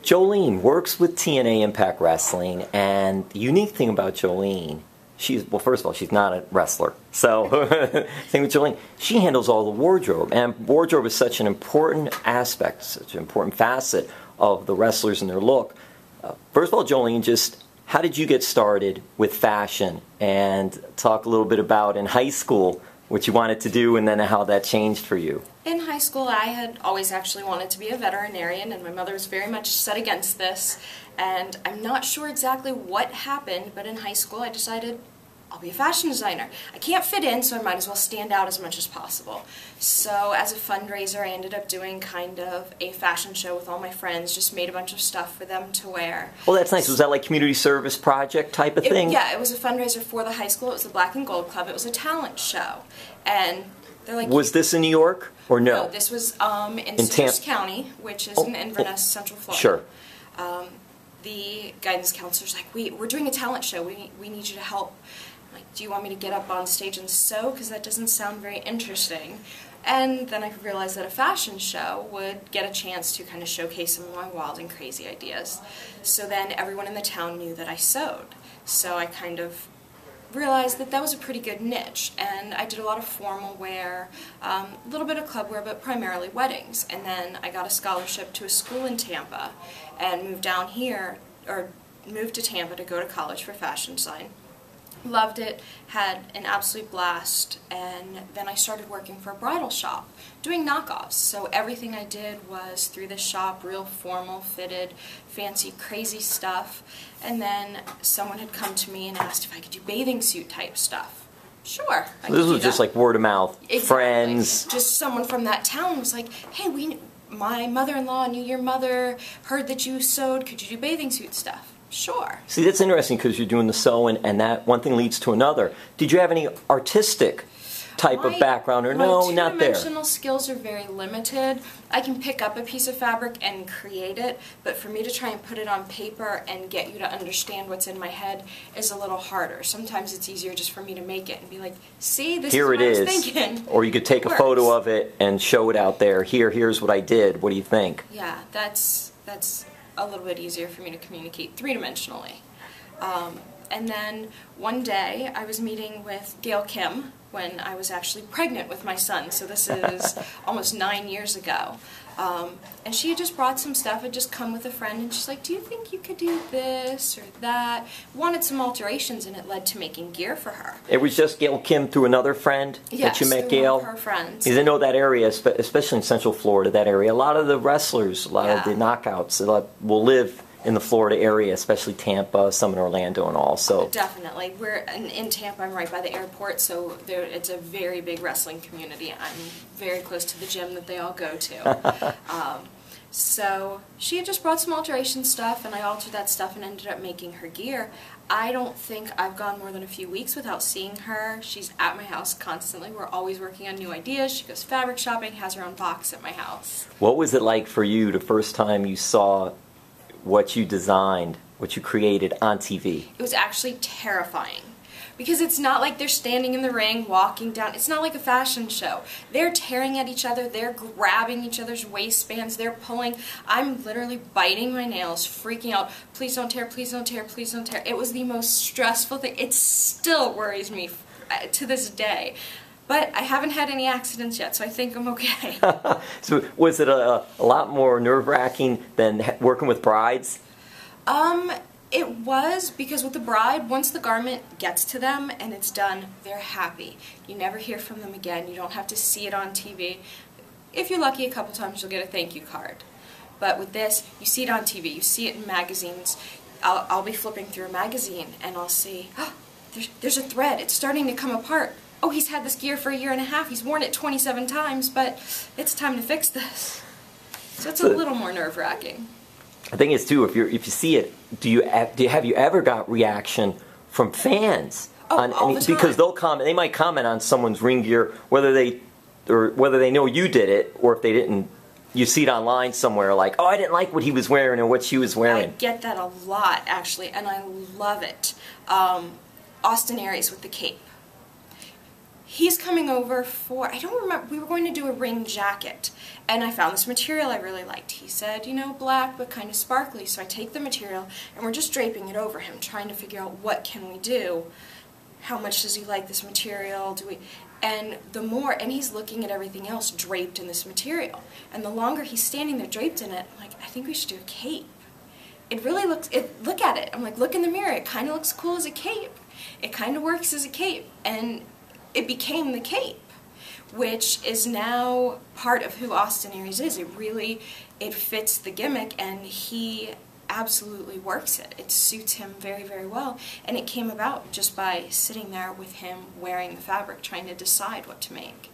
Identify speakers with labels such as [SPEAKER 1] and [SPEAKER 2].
[SPEAKER 1] Jolene works with TNA Impact Wrestling, and the unique thing about Jolene, well, first of all, she's not a wrestler. So, thing with Jolene, she handles all the wardrobe, and wardrobe is such an important aspect, such an important facet of the wrestlers and their look. First of all, Jolene, just how did you get started with fashion? And talk a little bit about in high school what you wanted to do and then how that changed for you.
[SPEAKER 2] In high school, I had always actually wanted to be a veterinarian, and my mother was very much set against this. And I'm not sure exactly what happened, but in high school I decided I'll be a fashion designer. I can't fit in, so I might as well stand out as much as possible. So as a fundraiser, I ended up doing kind of a fashion show with all my friends, just made a bunch of stuff for them to wear.
[SPEAKER 1] Well, that's nice. Was that like community service project type of thing?
[SPEAKER 2] Yeah, it was a fundraiser for the high school. It was the Black and Gold Club. It was a talent show. And they're like...
[SPEAKER 1] Was this in New York or no?
[SPEAKER 2] No, this was in Citrus County, which is in Inverness, Central Florida.
[SPEAKER 1] Sure.
[SPEAKER 2] The guidance counselor's like, we're doing a talent show. We need you to help. I'm like, do you want me to get up on stage and sew? Because that doesn't sound very interesting. And then I realized that a fashion show would get a chance to kind of showcase some of my wild and crazy ideas. So then everyone in the town knew that I sewed. So I kind of realized that that was a pretty good niche, and I did a lot of formal wear, a little bit of club wear, but primarily weddings. And then I got a scholarship to a school in Tampa and moved down here, or moved to Tampa to go to college for fashion design. Loved it, had an absolute blast, and then I started working for a bridal shop, doing knockoffs. So everything I did was through this shop, real formal, fitted, fancy, crazy stuff. And then someone had come to me and asked if I could do bathing suit type stuff. Sure, I could do that.
[SPEAKER 1] This was just like word of mouth,
[SPEAKER 2] exactly.
[SPEAKER 1] Friends.
[SPEAKER 2] Just someone from that town was like, hey, my mother-in-law knew your mother, heard that you sewed, could you do bathing suit stuff? Sure.
[SPEAKER 1] See, that's interesting because you're doing the sewing, and that one thing leads to another. Did you have any artistic type of background, or no, not there?
[SPEAKER 2] My two-dimensional skills are very limited. I can pick up a piece of fabric and create it, but for me to try and put it on paper and get you to understand what's in my head is a little harder. Sometimes it's easier just for me to make it and be like, see, this is what I was thinking.
[SPEAKER 1] Or you could take a photo of it and show it out there. Here's what I did. What do you think?
[SPEAKER 2] Yeah, that's a little bit easier for me to communicate three-dimensionally. And then one day I was meeting with Gail Kim when I was actually pregnant with my son, so this is almost 9 years ago. And she had just brought some stuff, had just come with a friend, and she's like, do you think you could do this or that? Wanted some alterations, and it led to making gear for her.
[SPEAKER 1] It was just Gail Kim through another friend that you met, Gail?
[SPEAKER 2] Yes, through one of her friends.
[SPEAKER 1] Because I know that area, especially in Central Florida, that area, a lot of the wrestlers, a lot of the knockouts will live in the Florida area, especially Tampa, some in Orlando and all. So
[SPEAKER 2] definitely. We're in Tampa, I'm right by the airport, so it's a very big wrestling community. I'm very close to the gym that they all go to. So she had just brought some alteration stuff, and I altered that stuff and ended up making her gear. I don't think I've gone more than a few weeks without seeing her. She's at my house constantly. We're always working on new ideas. She goes fabric shopping, has her own box at my house.
[SPEAKER 1] What was it like for you the first time you saw what you designed, what you created on TV?
[SPEAKER 2] It was actually terrifying. Because it's not like they're standing in the ring, walking down. It's not like a fashion show. They're tearing at each other. They're grabbing each other's waistbands. They're pulling. I'm literally biting my nails, freaking out. Please don't tear, please don't tear, please don't tear. It was the most stressful thing. It still worries me to this day. But I haven't had any accidents yet, so I think I'm okay.
[SPEAKER 1] So was it a lot more nerve-wracking than working with brides?
[SPEAKER 2] It was, because with the bride, once the garment gets to them and it's done, they're happy. You never hear from them again. You don't have to see it on TV. If you're lucky, a couple times you'll get a thank you card. But with this, you see it on TV, you see it in magazines. I'll be flipping through a magazine and I'll see, oh, there's a thread, it's starting to come apart. Oh, he's had this gear for 1.5 years, he's worn it 27 times, but it's time to fix this. So it's a little more nerve-wracking.
[SPEAKER 1] The thing is, too, if you see it, have you ever got reaction from fans?
[SPEAKER 2] Oh, all the time.
[SPEAKER 1] Because they might comment on someone's ring gear, whether they know you did it, or if they didn't. You see it online somewhere, like, oh, I didn't like what he was wearing or what she was wearing.
[SPEAKER 2] I get that a lot, actually, and I love it. Austin Aries with the cape. he's coming over for, I don't remember, we were going to do a ring jacket, and I found this material I really liked. He said, you know, black but kind of sparkly, so I take the material and we're just draping it over him, trying to figure out what can we do. How much does he like this material? And the more, and he's looking at everything else draped in this material, and the longer he's standing there draped in it, I'm like, I think we should do a cape. It really looks, look at it. I'm like, look in the mirror, it kind of looks cool as a cape. It kind of works as a cape, and it became the cape, which is now part of who Austin Aries is. It fits the gimmick, and he absolutely works it. It suits him very, very well, and it came about just by sitting there with him wearing the fabric, trying to decide what to make.